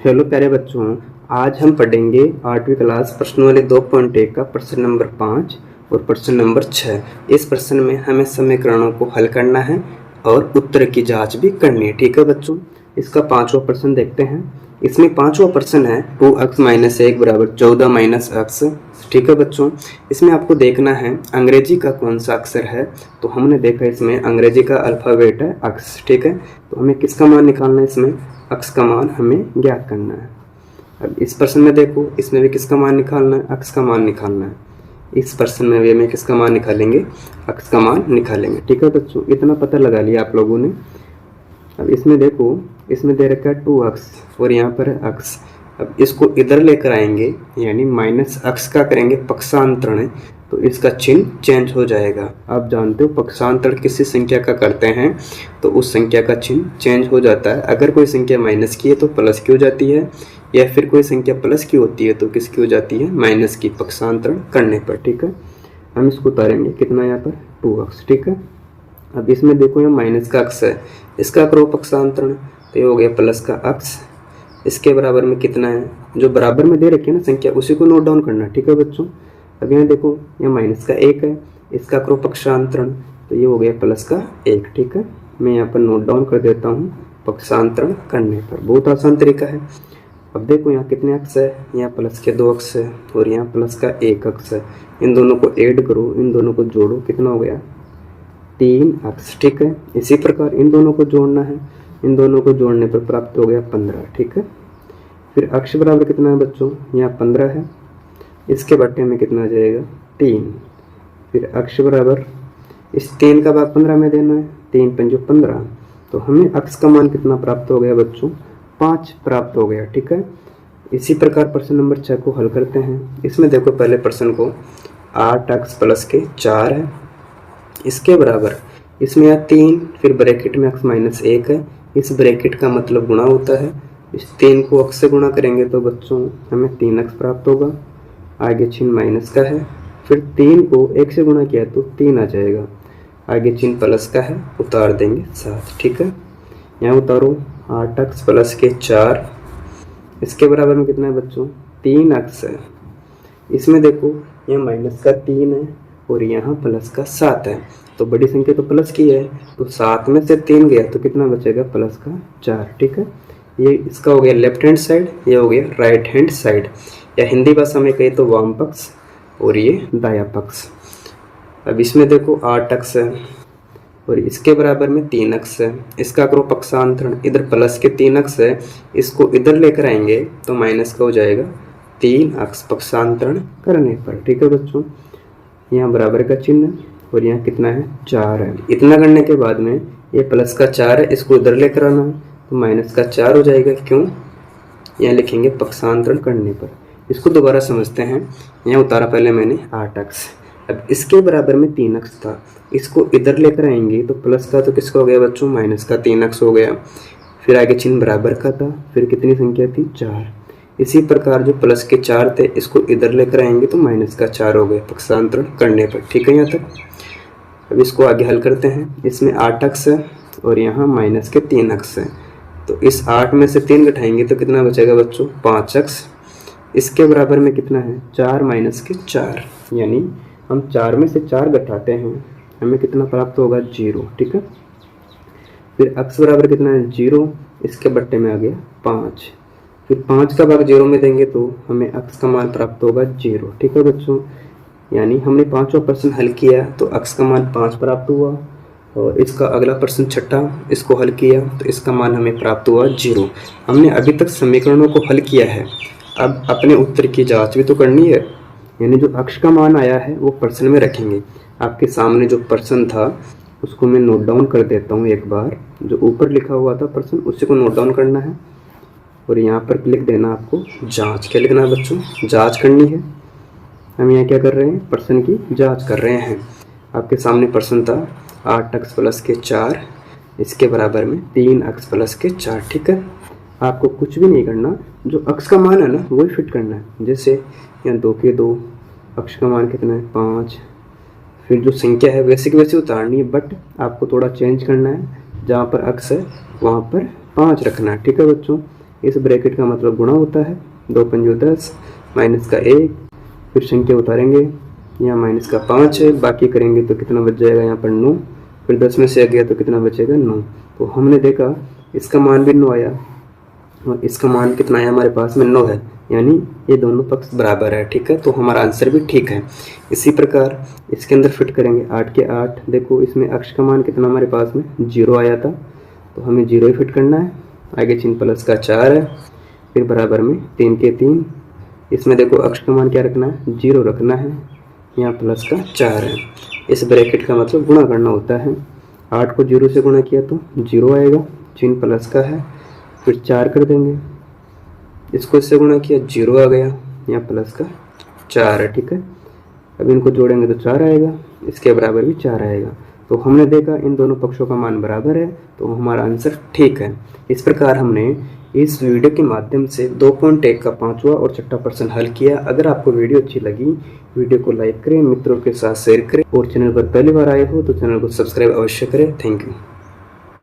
Hello प्यारे बच्चों, आज हम पढ़ेंगे 8वीं क्लास प्रश्न वाले 2.1 का प्रश्न नंबर 5 और प्रश्न नंबर 6। इस प्रश्न में हमें समीकरणों को हल करना है और उत्तर की जांच भी करनी है। ठीक है बच्चों, इसका 5वां प्रश्न देखते हैं। इसमें 5वां प्रश्न है 2x - 1 = 14 - x। ठीक है बच्चों, इसमें आपको देखना है अंग्रेजी का कौन सा अक्षर है। तो हमने देखा इसमें अंग्रेजी का अल्फ़ाबेट है अक्स। ठीक है, तो हमें किसका मान निकालना है, इसमें अक्स का मान हमें ज्ञात करना है। अब इस प्रश्न में देखो, इसमें भी किसका मान निकालना है, अक्स का मान निकालना है। इस प्रश्न में भी हमें किसका मान निकालेंगे, अक्स का मान निकालेंगे। ठीक है बच्चों, इतना पता लगा लिया आप लोगों ने। अब इसमें देखो, इसमें दे रखा है 2x और यहाँ पर है अक्स। अब इसको इधर लेकर आएंगे, यानी माइनस अक्स का करेंगे पक्षांतरण, तो इसका चिन्ह चेंज हो जाएगा। आप जानते हो पक्षांतरण किसी संख्या का करते हैं तो उस संख्या का चिन्ह चेंज हो जाता है। अगर कोई संख्या माइनस की है तो प्लस की हो जाती है, या फिर कोई संख्या प्लस की होती है तो किसकी हो जाती है, माइनस की, पक्षांतरण करने पर। ठीक है, हम इसको उतारेंगे, कितना यहाँ पर 2x। ठीक है, अब इसमें देखो ये माइनस का अक्स है, इसका करो पक्षांतरण, तो ये हो गया प्लस का अक्स। इसके बराबर में कितना है, जो बराबर में दे रखी है ना संख्या, उसी को नोट डाउन करना। ठीक है बच्चों, अब यहाँ देखो ये माइनस का 1 है, इसका करो पक्षांतरण, तो ये हो गया प्लस का 1। ठीक है, मैं यहाँ पर नोट डाउन कर देता हूँ पक्षांतरण करने पर। बहुत आसान तरीका है। अब देखो यहाँ कितने अक्स है, यहाँ प्लस के 2 अक्स है और यहाँ प्लस का 1 अक्स है। इन दोनों को ऐड करो, इन दोनों को जोड़ो, कितना हो गया 3 अक्स। ठीक है, इसी प्रकार इन दोनों को जोड़ना है, इन दोनों को जोड़ने पर प्राप्त हो गया 15। ठीक है, फिर अक्स बराबर कितना है बच्चों, यहाँ 15 है, इसके बट्टे में कितना आ जाएगा 3। फिर अक्स बराबर इस 3 का भाग 15 में देना है, 3 पंजो 15, तो हमें अक्स का मान कितना प्राप्त हो गया बच्चों, 5 प्राप्त हो गया। ठीक है, इसी प्रकार प्रश्न नंबर 6 को हल करते हैं। इसमें देखो पहले प्रश्न को 8x + के 4 है, इसके बराबर इसमें यहाँ 3, फिर ब्रैकेट में x - 1 है, इस ब्रैकेट का मतलब गुणा होता है। इस 3 को x से गुणा करेंगे तो बच्चों हमें 3x प्राप्त होगा, आगे चिन्ह माइनस का है। फिर 3 को 1 से गुणा किया तो 3 आ जाएगा, आगे चिन्ह प्लस का है, उतार देंगे 7। ठीक है, यहाँ उतारो 8x + के 4, इसके बराबर में कितना है बच्चों, 3x है। इसमें देखो यहाँ माइनस का 3 है और यहाँ प्लस का 7 है, तो बड़ी संख्या तो प्लस की है, तो 7 में से 3 गया तो कितना बचेगा, प्लस का 4। ठीक है, ये इसका हो गया लेफ्ट हैंड साइड, ये हो गया राइट हैंड साइड, या हिंदी भाषा में कहे तो वाम पक्ष और ये दाया पक्ष। अब इसमें देखो 8x है और इसके बराबर में 3x है, इसका करो पक्षांतरण, इधर प्लस के 3x है, इसको इधर लेकर आएंगे तो माइनस का हो जाएगा 3x पक्षांतरण करने पर। ठीक है बच्चों, यहाँ बराबर का चिन्ह और यहाँ कितना है 4 है। इतना करने के बाद में ये प्लस का 4 है, इसको इधर लेकर आना है तो माइनस का 4 हो जाएगा। क्यों, यहाँ लिखेंगे पक्षांतरण करने पर। इसको दोबारा समझते हैं। यहाँ उतारा पहले मैंने 8x, अब इसके बराबर में 3x था, इसको इधर लेकर आएंगे तो प्लस का तो किसका हो गया बच्चों, माइनस का 3x हो गया। फिर आगे चिन्ह बराबर का था, फिर कितनी संख्या थी 4। इसी प्रकार जो प्लस के 4 थे इसको इधर लेकर आएंगे तो माइनस का 4 हो गए पक्षांतरण करने पर। ठीक है, यहाँ तक। अब इसको आगे हल करते हैं। इसमें 8x है और यहाँ माइनस के 3x है, तो इस 8 में से 3 घटाएंगे तो कितना बचेगा बच्चों, 5x। इसके बराबर में कितना है, 4 - के 4, यानी हम 4 में से 4 घटाते हैं, हमें कितना प्राप्त होगा, 0। ठीक है, फिर x बराबर कितना है 0, इसके बट्टे में आ गया 5, फिर 5 का भाग 0 में देंगे तो हमें x का मान प्राप्त होगा 0। ठीक है बच्चों, यानी हमने 5वां प्रश्न हल किया तो x का मान 5 प्राप्त हुआ, और इसका अगला प्रश्न 6ठा, इसको हल किया तो इसका मान हमें प्राप्त हुआ 0। हमने अभी तक समीकरणों को हल किया है, अब अपने उत्तर की जांच भी तो करनी है, यानी जो अक्ष का मान आया है वो प्रश्न में रखेंगे। आपके सामने जो प्रश्न था उसको मैं नोट डाउन कर देता हूँ एक बार, जो ऊपर लिखा हुआ था प्रश्न उसी को नोट डाउन करना है, और यहाँ पर लिख देना आपको जांच। क्या लिखना है बच्चों, जांच करनी है। हम यहाँ क्या कर रहे हैं, प्रश्न की जांच कर रहे हैं। आपके सामने प्रश्न था 8x + के 4, इसके बराबर में 3x + के 4। ठीक है, आपको कुछ भी नहीं करना, जो अक्ष का मान है ना वही फिट करना है। जैसे यहाँ 2 के 2, अक्ष का मान कितना है 5, फिर जो संख्या है वैसे की वैसे उतारनी है, बट आपको थोड़ा चेंज करना है, जहाँ पर अक्ष है वहाँ पर 5 रखना है। ठीक है बच्चों, इस ब्रैकेट का मतलब गुणा होता है, 2 पंजो 10, माइनस का 1, फिर संख्या उतारेंगे, यहाँ माइनस का 5 है, बाकी करेंगे तो कितना बच जाएगा यहाँ पर 9, फिर 10 में से गया तो कितना बचेगा 9। तो हमने देखा इसका मान भी 9 आया और इसका मान कितना आया हमारे पास में 9 है, यानी ये दोनों पक्ष बराबर है। ठीक है, तो हमारा आंसर भी ठीक है। इसी प्रकार इसके अंदर फिट करेंगे 8 के 8, देखो इसमें अक्ष का मान कितना हमारे पास में 0 आया था, तो हमें 0 ही फिट करना है। आगे चिन्ह प्लस का 4 है, फिर बराबर में 3 के 3, इसमें देखो अक्ष का मान क्या रखना है 0 रखना है, यहाँ प्लस का 4 है। इस ब्रैकेट का मतलब गुणा करना होता है, 8 को 0 से गुणा किया तो 0 आएगा, चिन्ह प्लस का है, फिर 4 कर देंगे, इसको इससे गुणा किया 0 आ गया, यहाँ प्लस का 4 है। ठीक है, अब इनको जोड़ेंगे तो 4 आएगा, इसके बराबर भी 4 आएगा। तो हमने देखा इन दोनों पक्षों का मान बराबर है, तो हमारा आंसर ठीक है। इस प्रकार हमने इस वीडियो के माध्यम से 2.1 का 5वां और 6वां प्रश्न हल किया। अगर आपको वीडियो अच्छी लगी, वीडियो को लाइक करें, मित्रों के साथ शेयर करें और चैनल पर पहली बार आए हो तो चैनल को सब्सक्राइब अवश्य करें। Thank you.